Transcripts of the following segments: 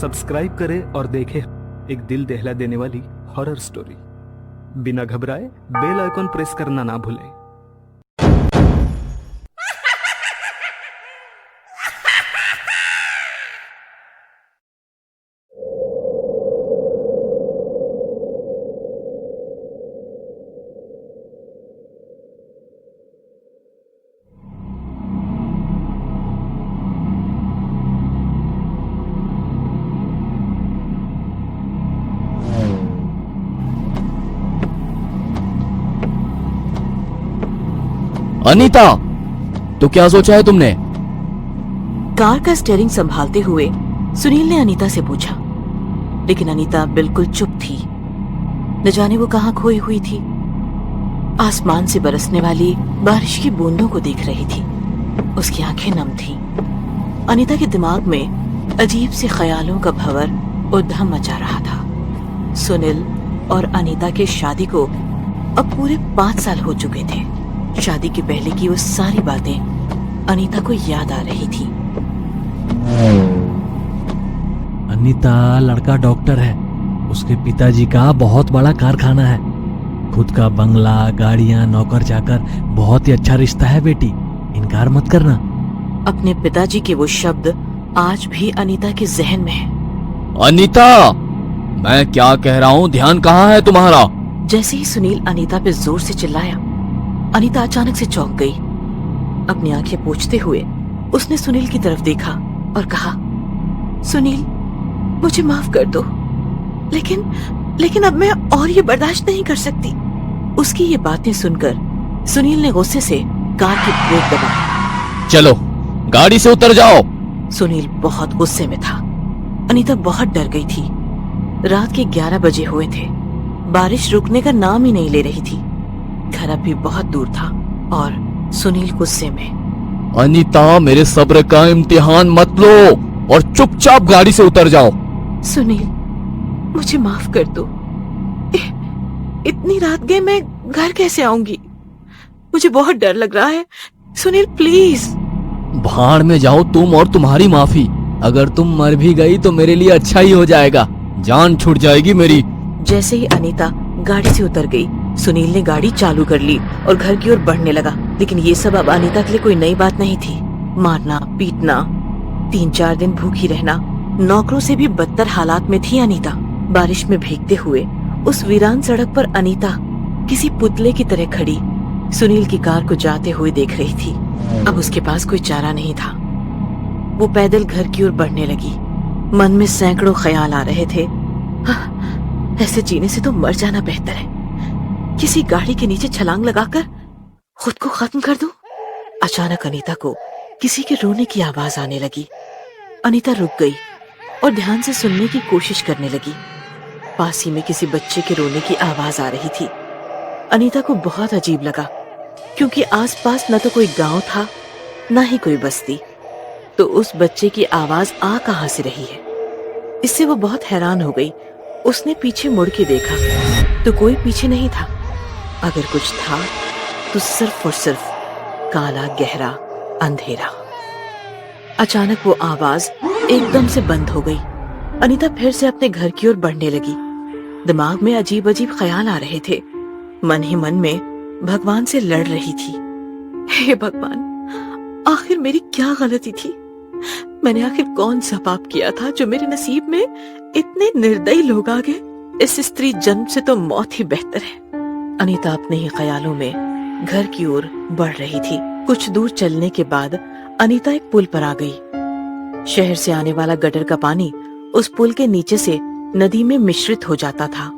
Subscribe करें और देखें एक दिल दहला देने वाली हॉरर स्टोरी। बिना घबराए बेल आइकॉन प्रेस करना ना भूलें। अनीता, तो क्या सोचा है तुमने? कार का स्टीयरिंग संभालते हुए सुनील ने अनीता से पूछा, लेकिन अनीता बिल्कुल चुप थी। न जाने वो कहाँ खोई हुई थी। आसमान से बरसने वाली बारिश की बूंदों को देख रही थी। उसकी आंखें नम थीं। अनीता के दिमाग में अजीब से ख्यालों का भंवर उद्यम मचा रहा था। सुनील और अनीता के शादी को अब पूरे 5 साल हो चुके थे। शादी के पहले की वो सारी बातें अनीता को याद आ रही थी। अनीता, लड़का डॉक्टर है। उसके पिताजी का बहुत बड़ा कारखाना है। खुद का बंगला, गाड़ियां, नौकर चाकर, बहुत ही अच्छा रिश्ता है बेटी, इनकार मत करना। अपने पिताजी के वो शब्द आज भी अनीता के जहन में है। अनीता, मैं क्या कह रहा हूँ, ध्यान कहाँ है तुम्हारा? जैसे ही सुनील अनीता पे जोर से चिल्लाया, अनीता अचानक से चौंक गई। अपनी आंखें पोंछते हुए उसने सुनील की तरफ देखा और कहा, सुनील, मुझे माफ कर दो, लेकिन अब मैं और ये बर्दाश्त नहीं कर सकती। उसकी ये बातें सुनकर सुनील ने गुस्से से कार की ब्रेक दबाई। चलो, गाड़ी से उतर जाओ। सुनील बहुत गुस्से में था। अनीता बहुत डर गई थी। रात के 11 बजे हुए थे। बारिश रुकने का नाम ही नहीं ले रही थी। घर अब भी बहुत दूर था और सुनील गुस्से में। अनीता, मेरे सब्र का इम्तिहान मत लो और चुपचाप गाड़ी से उतर जाओ। सुनील, मुझे माफ कर दो। इतनी रात गए मैं घर कैसे आऊंगी? मुझे बहुत डर लग रहा है। सुनील, प्लीज। भाड़ में जाओ तुम और तुम्हारी माफी। अगर तुम मर भी गई तो मेरे लिए अच्छा ही हो जाएगा, जान छूट जाएगी मेरी। जैसे ही अनीता गाड़ी से उतर गई, सुनील ने गाड़ी चालू कर ली और घर की ओर बढ़ने लगा। लेकिन ये सब अब अनीता के लिए कोई नई बात नहीं थी। मारना, पीटना, 3-4 दिन भूखी रहना, नौकरों से भी बदतर हालात में थी अनीता। बारिश में भीगते हुए उस वीरान सड़क पर अनीता किसी पुतले की तरह खड़ी सुनील की कार को जाते हुए देख रही थी। अब उसके पास कोई चारा नहीं था। वो पैदल घर की ओर बढ़ने लगी। मन में सैकड़ों ख्याल आ रहे थे। ऐसे जीने से तो मर जाना बेहतर है। किसी गाड़ी के नीचे छलांग लगाकर खुद को खत्म कर दूं। अचानक अनीता को किसी के रोने की आवाज आने लगी। अनीता रुक गई और ध्यान से सुनने की कोशिश करने लगी। पास ही में किसी बच्चे के रोने की आवाज आ रही थी। अनीता को बहुत अजीब लगा, क्योंकि आसपास न तो कोई गांव था, न ही कोई बस्ती। तो उस बच्चे की आवाज आ कहां से रही है? इससे वो बहुत हैरान हो गई। उसने पीछे मुड़ के देखा तो कोई पीछे नहीं था। अगर कुछ था तो सिर्फ और सिर्फ काला गहरा अंधेरा। अचानक वो आवाज एकदम से बंद हो गई। अनीता फिर से अपने घर की ओर बढ़ने लगी। दिमाग में अजीब अजीब ख्याल आ रहे थे। मन ही मन में भगवान से लड़ रही थी। हे भगवान, आखिर मेरी क्या गलती थी? मैंने आखिर कौन सा पाप किया था जो मेरे नसीब में इतने निर्दयी लोग आ गए? इस स्त्री जन्म से तो मौत ही बेहतर है। अनीता अपने ही ख्यालों में घर की ओर बढ़ रही थी। कुछ दूर चलने के बाद अनीता एक पुल पर आ गई। शहर से आने वाला गटर का पानी उस पुल के नीचे से नदी में मिश्रित हो जाता था।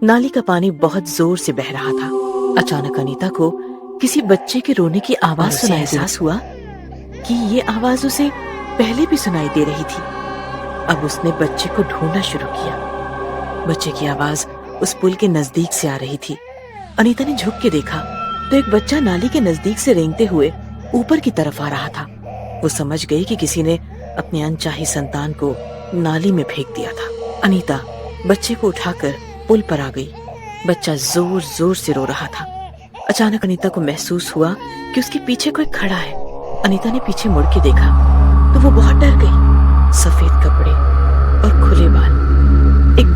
नाली का पानी बहुत जोर से बह रहा था। अचानक अनीता को किसी बच्चे के रोने की आवाज सुनाई। एहसास हुआ कि ये आवाज उसे पहले भी सुनाई दे रही थी। अब उसने बच्चे को ढूंढना शुरू किया। बच्चे की आवाज उस पुल के नजदीक से आ रही थी। अनीता ने झुक के देखा तो एक बच्चा नाली के नजदीक से रेंगते हुए ऊपर की तरफ आ रहा था। वो समझ गई कि किसी ने अपनी अनचाही संतान को नाली में फेंक दिया था। अनीता बच्चे को उठाकर पुल पर आ गई। बच्चा जोर जोर से रो रहा था। अचानक अनीता को महसूस हुआ कि उसके पीछे कोई खड़ा है। अनीता ने पीछे मुड़ के देखा तो वो बहुत डर गई। सफेद कपड़े और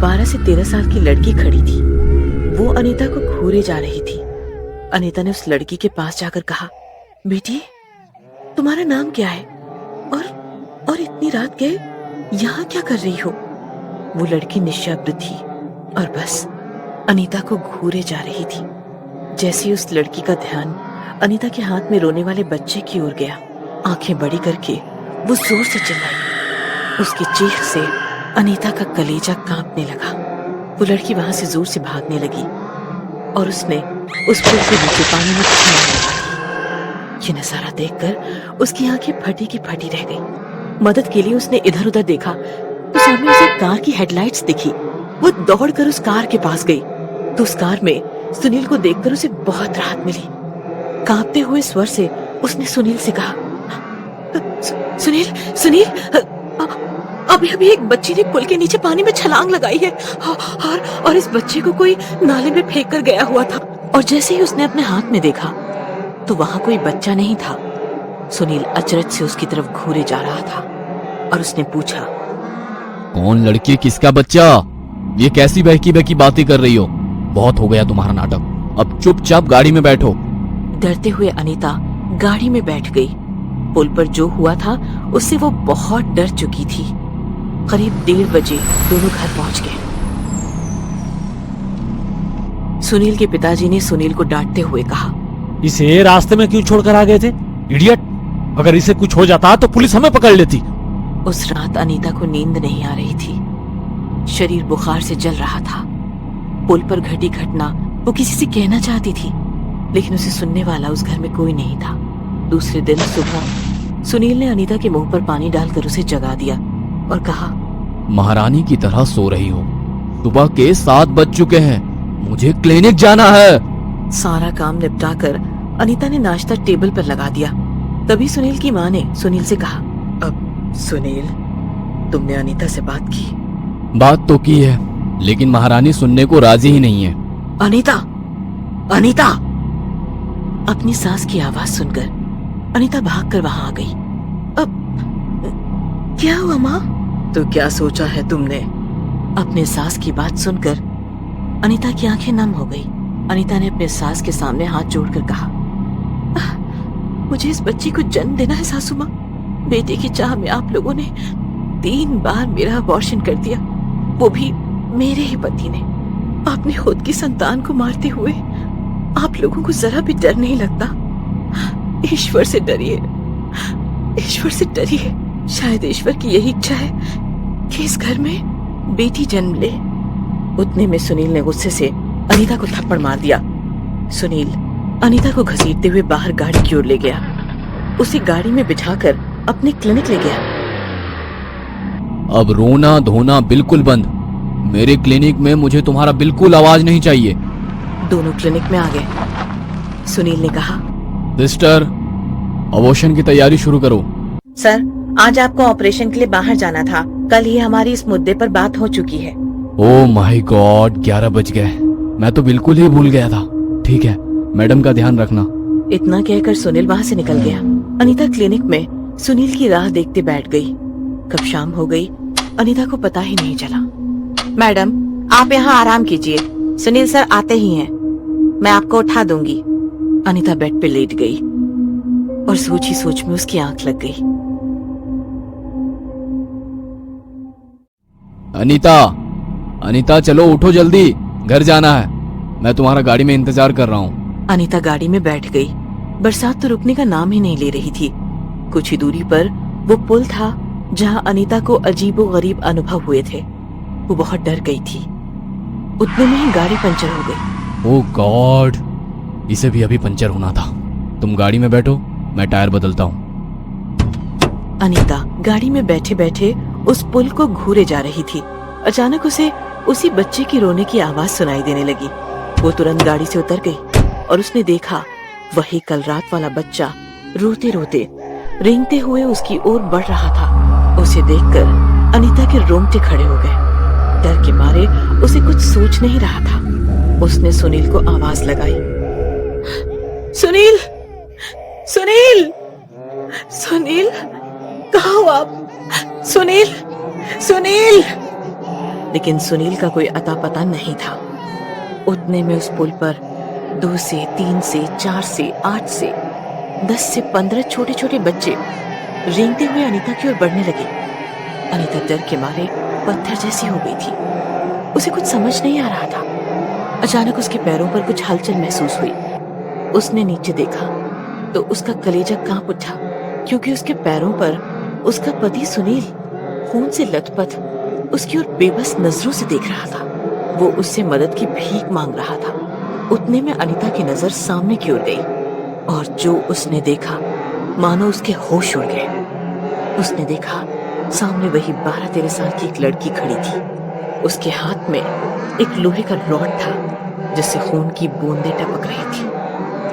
12 से 13 साल की लड़की खड़ी थी। वो अनीता को घूरे जा रही थी। अनीता ने उस लड़की के पास जाकर कहा, बेटी तुम्हारा नाम क्या है और इतनी रात के यहाँ क्या कर रही हो? वो लड़की निशब्द थी और बस अनीता को घूरे जा रही थी। जैसे ही उस लड़की का ध्यान अनीता के हाथ में रोने वाले बच्चे की ओर गया, आंखें बड़ी करके वो जोर से चिल्लाई। उसकी चीख से अनीता का कलेजा कांपने लगा। वो लड़की वहां से जोर से भागने लगी और उसने उस पुल के नीचे पानी में छलांग लगाई। ये नजारा देखकर उसकी आंखें फटी की फटी रह गई। मदद के लिए उसने इधर उधर देखा तो सामने उसे कार की हेडलाइट्स दिखी। वो दौड़कर उस कार के पास गई तो उस कार में सुनील को देखकर उसे बहुत राहत मिली। कांपते हुए स्वर से उसने सुनील से कहा, सुनील सुनील अभी अभी एक बच्ची ने पुल के नीचे पानी में छलांग लगाई है और इस बच्चे को कोई नाले में फेंक कर गया हुआ था। और जैसे ही उसने अपने हाथ में देखा तो वहां कोई बच्चा नहीं था। सुनील अचरज से उसकी तरफ घूरे जा रहा था और उसने पूछा, कौन लड़की, किसका बच्चा? ये कैसी बहकी बहकी बातें कर रही हो? बहुत हो गया तुम्हारा नाटक, अब चुपचाप गाड़ी में बैठो। डरते हुए अनीता गाड़ी में बैठ गई। पुल पर जो हुआ था उससे वो बहुत डर चुकी थी। करीब 1:30 बजे दोनों घर पहुंच गए। सुनील के पिताजी ने सुनील को डांटते हुए कहा, इसे रास्ते में क्यों छोड़कर आ गए थे, इडियट? अगर इसे कुछ हो जाता तो पुलिस हमें पकड़ लेती। उस रात अनीता को नींद नहीं आ रही थी। शरीर बुखार से जल रहा था। पुल पर घटी घटना वो किसी से कहना चाहती थी, लेकिन उसे सुनने वाला उस घर में कोई नहीं था। दूसरे दिन सुबह सुनील ने अनीता के मुंह पर पानी डालकर उसे जगा दिया और कहा, महारानी की तरह सो रही हो। सुबह के 7 बज चुके हैं, मुझे क्लिनिक जाना है। सारा काम निपटाकर अनीता ने नाश्ता टेबल पर लगा दिया। तभी सुनील की माँ ने सुनील से कहा, अब सुनील, तुमने अनीता से बात की? बात तो की है, लेकिन महारानी सुनने को राजी ही नहीं है। अनीता, अनीता! अपनी सास की आवाज सुनकर अनीता भागकर वहां आ गई। अब क्या हुआ माँ? तो क्या सोचा है तुमने? अपने सास की बात सुनकर अनीता की आंखें नम हो गई। अनीता ने अपने सास के सामने हाथ जोड़कर कहा, मुझे इस बच्ची को जन्म देना है सासू माँ। बेटे की चाह में आप लोगों ने 3 बार मेरा अबॉर्शन कर दिया, वो भी मेरे ही पति ने। आपने खुद की संतान को मारते हुए आप लोगों को जरा भी डर नहीं लगता? ईश्वर से डरिए, ईश्वर से डरिए। शायद ईश्वर की यही इच्छा है कि इस घर में बेटी जन्म ले। उतने में सुनील ने गुस्से से अनीता को थप्पड़ मार दिया। सुनील अनीता को घसीटते हुए बाहर गाड़ी की ओर ले गया। उसे गाड़ी में बिठाकर अपने क्लिनिक ले गया। अब रोना धोना बिल्कुल बंद। मेरे क्लिनिक में मुझे तुम्हारा बिल्कुल आवाज नहीं चाहिए। दोनों क्लिनिक में आ गए। सुनील ने कहा, सिस्टर, अबॉर्शन की तैयारी शुरू करो। सर, आज आपको ऑपरेशन के लिए बाहर जाना था। कल ही हमारी इस मुद्दे पर बात हो चुकी है। ओह माय गॉड, 11 बज गए। मैं तो बिल्कुल ही भूल गया था। ठीक है, मैडम का ध्यान रखना। इतना कहकर सुनील वहाँ से निकल गया। अनीता क्लिनिक में सुनील की राह देखते बैठ गई। कब शाम हो गई अनीता को पता ही नहीं चला। मैडम, आप यहाँ आराम कीजिए, सुनील सर आते ही हैं, मैं आपको उठा दूंगी। अनीता बेड पे लेट गई और सोच ही सोच में उसकी आंख लग गई। अनीता, अनीता चलो उठो जल्दी, घर जाना है। मैं तुम्हारा गाड़ी में इंतजार कर रहा हूँ। अनीता गाड़ी में बैठ गई। बरसात तो रुकने का नाम ही नहीं ले रही थी। कुछ ही दूरी पर वो पुल था जहाँ अनीता को अजीबो गरीब अनुभव हुए थे। वो बहुत डर गई थी। उतने में ही गाड़ी पंचर हो गई। ओह गॉड, इसे भी अभी पंचर होना था। तुम गाड़ी में बैठो, मैं टायर बदलता हूँ। अनीता गाड़ी में बैठे बैठे उस पुल को घूरे जा रही थी। अचानक उसे उसी बच्चे की रोने की आवाज सुनाई देने लगी। वो तुरंत गाड़ी से उतर गई और उसने देखा वही कल रात वाला बच्चा रोते रोते रेंगते हुए उसकी ओर बढ़ रहा था। उसे देखकर अनीता के रोंगटे खड़े हो गए। डर के मारे उसे कुछ सोच नहीं रहा था। उसने सुनील को आवाज लगाई, सुनील, सुनील, सुनील, कहाँ हो आप? सुनील, सुनील। लेकिन सुनील का कोई अता पता नहीं था। उतने में उस पुल पर 2 से 3 से 4 से 8 से 10 से 15 छोटे छोटे बच्चे रेंगते हुए अनीता की ओर बढ़ने लगे। अनीता डर के मारे पत्थर जैसी हो गई थी। उसे कुछ समझ नहीं आ रहा था। अचानक उसके पैरों पर कुछ हलचल महसूस हुई। उसने नीचे देखा तो उसका कलेजा कांप उठा, क्योंकि उसके पैरों पर उसका पति सुनील खून से लथपथ उसकी ओर बेबस नजरों से देख रहा था। वो उससे मदद की भीख मांग रहा था। उतने में अनीता की नजर सामने की ओर गई और जो उसने देखा मानो उसके होश उड़ गए। उसने देखा सामने वही 12-13 साल की एक लड़की खड़ी थी। उसके हाथ में एक लोहे का रॉड था जिससे खून की बूंदें टपक रही थी।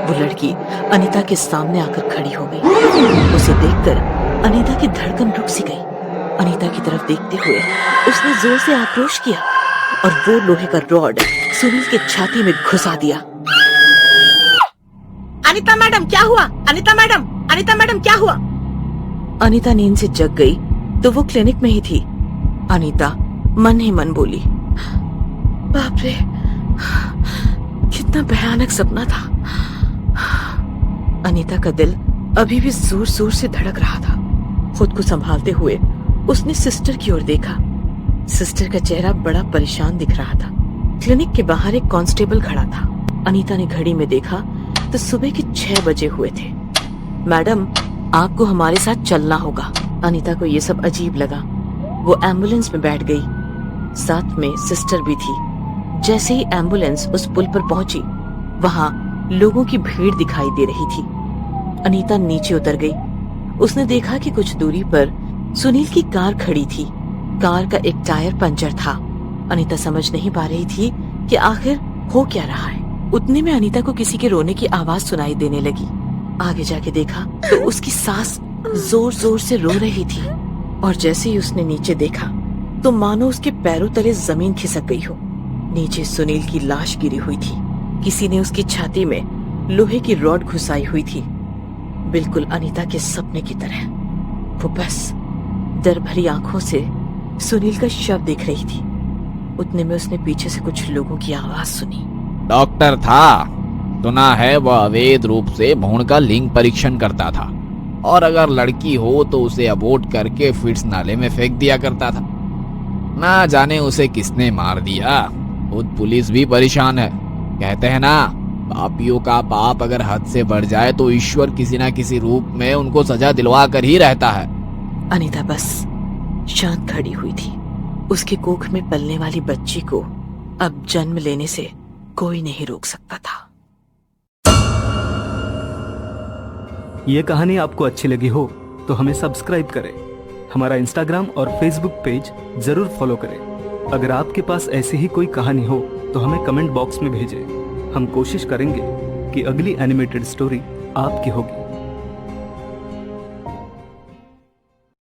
वो लड़की अनीता के सामने आकर खड़ी हो गई। उसे देखकर अनीता की धड़कन रुक सी गई। अनीता की तरफ देखते हुए उसने जोर से आक्रोश किया और वो लोहे का रॉड सुनील के छाती में घुसा दिया। अनीता मैडम क्या हुआ? अनीता मैडम, अनीता मैडम क्या हुआ? अनीता नींद से जग गई तो वो क्लिनिक में ही थी। अनीता मन ही मन बोली, बाप रे, कितना भयानक सपना था। अनीता का दिल अभी भी जोर जोर से धड़क रहा था। खुद को संभालते हुए उसने सिस्टर की ओर देखा। सिस्टर का चेहरा बड़ा परेशान दिख रहा था। क्लिनिक के बाहर एक कांस्टेबल खड़ा था। अनीता ने घड़ी में देखा तो सुबह के 6 बजे हुए थे। मैडम, आपको हमारे साथ चलना होगा। अनीता को ये सब अजीब लगा। वो एम्बुलेंस में बैठ गई। साथ में सिस्टर भी थी। जैसे ही एम्बुलेंस उस पुल पर पहुंची, वहां लोगों की भीड़ दिखाई दे रही थी। अनीता नीचे उतर गई। उसने देखा कि कुछ दूरी पर सुनील की कार खड़ी थी। कार का एक टायर पंचर था। अनीता समझ नहीं पा रही थी कि आखिर हो क्या रहा है। उतने में अनीता को किसी के रोने की आवाज सुनाई देने लगी। आगे जाके देखा तो उसकी सास जोर जोर से रो रही थी और जैसे ही उसने नीचे देखा तो मानो उसके पैरों तले जमीन खिसक गई हो। नीचे सुनील की लाश गिरी हुई थी। किसी ने उसकी छाती में लोहे की रॉड घुसाई हुई थी, बिल्कुल अनीता के सपने की तरह। वो बस डर भरी आंखों से सुनील का शव देख रही थी। उतने में उसने पीछे से कुछ लोगों की आवाज सुनी। डॉक्टर था, सुना है वह अवैध रूप से भ्रूण का लिंग परीक्षण करता था और अगर लड़की हो तो उसे अबॉर्ट करके फिट्स नाले में फेंक दिया करता था। ना जाने उसे किसने मार दिया। खुद पुलिस भी परेशान है। कहते हैं ना, पापियों का पाप अगर हद से बढ़ जाए तो ईश्वर किसी ना किसी रूप में उनको सजा दिलवा कर ही रहता है। अनीता बस शांत खड़ी हुई थी। उसके कोख में पलने वाली बच्ची को अब जन्म लेने से कोई नहीं रोक सकता था। ये कहानी आपको अच्छी लगी हो तो हमें सब्सक्राइब करें। हमारा इंस्टाग्राम और फेसबुक पेज जरूर फॉलो करें। अगर आपके पास ऐसी ही कोई कहानी हो तो हमें कमेंट बॉक्स में भेजें। हम कोशिश करेंगे कि अगली एनिमेटेड स्टोरी आपकी होगी।